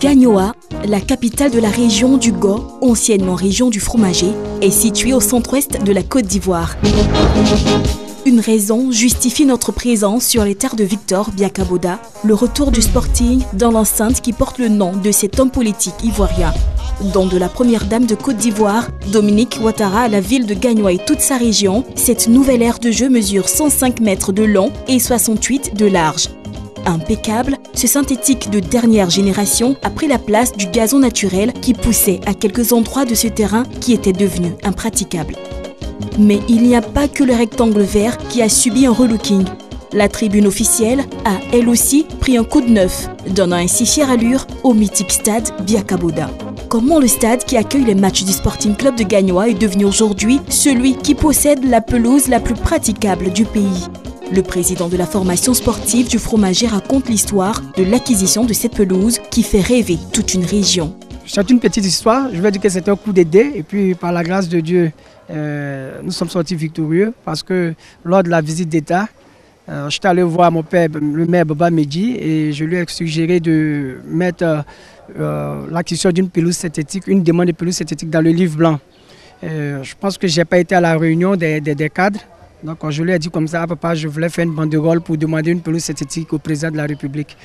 Gagnoa, la capitale de la région du Go, anciennement région du Fromager, est située au centre-ouest de la Côte d'Ivoire. Une raison justifie notre présence sur les terres de Victor Biakaboda, le retour du Sporting dans l'enceinte qui porte le nom de cet homme politique ivoirien. Don de la première dame de Côte d'Ivoire, Dominique Ouattara, à la ville de Gagnoa et toute sa région, cette nouvelle aire de jeu mesure 105 mètres de long et 68 de large. Impeccable, ce synthétique de dernière génération a pris la place du gazon naturel qui poussait à quelques endroits de ce terrain qui était devenu impraticable. Mais il n'y a pas que le rectangle vert qui a subi un relooking. La tribune officielle a, elle aussi, pris un coup de neuf, donnant ainsi fière allure au mythique stade Biakaboda. Comment le stade qui accueille les matchs du Sporting Club de Gagnoa est devenu aujourd'hui celui qui possède la pelouse la plus praticable du pays. Le président de la formation sportive du Fromager raconte l'histoire de l'acquisition de cette pelouse qui fait rêver toute une région. C'est une petite histoire, je vais dire que c'est un coup d'idée et puis par la grâce de Dieu, nous sommes sortis victorieux parce que lors de la visite d'État, je suis allé voir mon père, le maire Baba Medji, et je lui ai suggéré de mettre l'acquisition d'une pelouse synthétique, une demande de pelouse synthétique dans le livre blanc. Je pense que je n'ai pas été à la réunion des cadres. Donc je lui ai dit comme ça, papa, je voulais faire une banderole pour demander une pelouse synthétique au président de la République.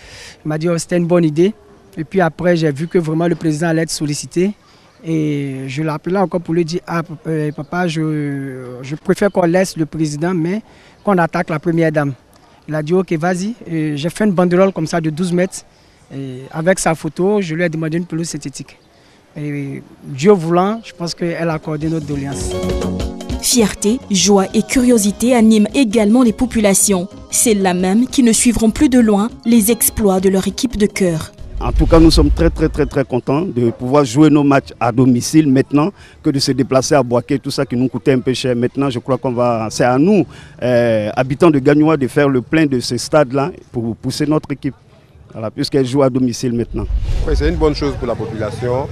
Il m'a dit que c'était une bonne idée. Et puis après, j'ai vu que vraiment le président allait être sollicité. Et je l'ai appelé encore pour lui dire, papa, je préfère qu'on laisse le président, mais qu'on attaque la première dame. Il a dit, ok, vas-y. J'ai fait une banderole comme ça de 12 mètres. Et avec sa photo, je lui ai demandé une pelouse synthétique. Et Dieu voulant, je pense qu'elle a accordé notre doléance. Fierté, joie et curiosité animent également les populations. C'est là même qui ne suivront plus de loin les exploits de leur équipe de cœur. En tout cas, nous sommes très contents de pouvoir jouer nos matchs à domicile maintenant que de se déplacer à Boaké, tout ça qui nous coûtait un peu cher. Maintenant, je crois c'est à nous, habitants de Gagnoa, de faire le plein de ce stade-là pour pousser notre équipe, voilà, puisqu'elle joue à domicile maintenant. Oui, c'est une bonne chose pour la population.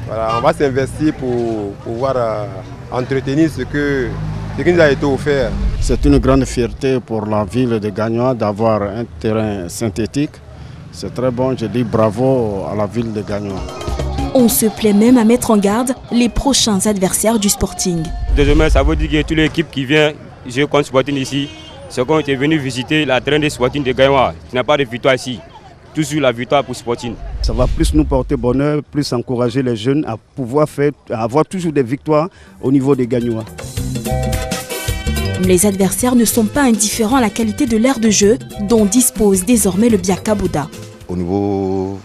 Voilà, on va s'investir pour pouvoir entretenir ce qui nous a été offert. C'est une grande fierté pour la ville de Gagnoa d'avoir un terrain synthétique. C'est très bon, je dis bravo à la ville de Gagnoa. On se plaît même à mettre en garde les prochains adversaires du Sporting. Demain, ça veut dire que toute l'équipe qui vient jouer contre Sporting ici, c'est qu'on est venu visiter la terrain de Sporting de Gagnoa. Il n'y a pas de victoire ici. Toujours la victoire pour Sporting. Ça va plus nous porter bonheur, plus encourager les jeunes à pouvoir avoir toujours des victoires au niveau des Gagnois. Les adversaires ne sont pas indifférents à la qualité de l'aire de jeu dont dispose désormais le Biakaboda. Au niveau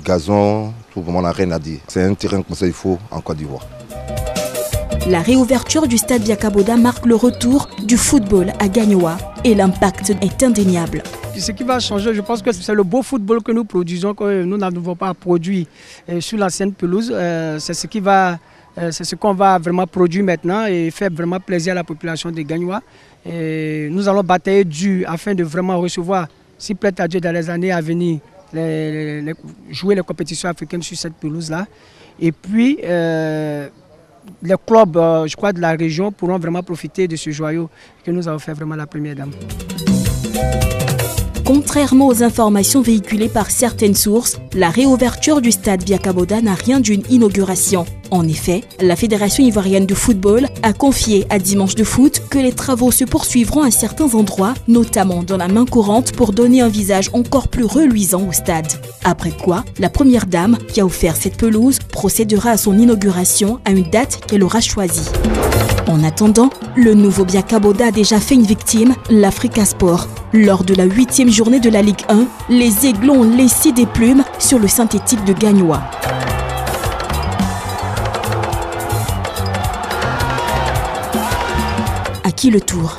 gazon, tout vraiment, on n'a rien à dire. C'est un terrain comme ça il faut en Côte d'Ivoire. La réouverture du stade Biakaboda marque le retour du football à Gagnoa et l'impact est indéniable. Ce qui va changer, je pense que c'est le beau football que nous produisons, que nous n'avons pas produit sur l'ancienne pelouse. C'est ce qu'on va vraiment produire maintenant et faire vraiment plaisir à la population de Gagnoa. Et nous allons batailler dur afin de vraiment recevoir, si plaît à Dieu, dans les années à venir, jouer les compétitions africaines sur cette pelouse-là. Et puis, les clubs, je crois, de la région pourront vraiment profiter de ce joyau que nous avons fait vraiment la première dame. Contrairement aux informations véhiculées par certaines sources, la réouverture du stade Biakaboda n'a rien d'une inauguration. En effet, la Fédération ivoirienne de football a confié à Dimanche de Foot que les travaux se poursuivront à certains endroits, notamment dans la main courante pour donner un visage encore plus reluisant au stade. Après quoi, la première dame qui a offert cette pelouse procédera à son inauguration à une date qu'elle aura choisie. En attendant, le nouveau Biakaboda a déjà fait une victime, l'Africa Sport. Lors de la 8e journée de la Ligue 1, les Aiglons ont laissé des plumes sur le synthétique de Gagnoa. À qui le tour ?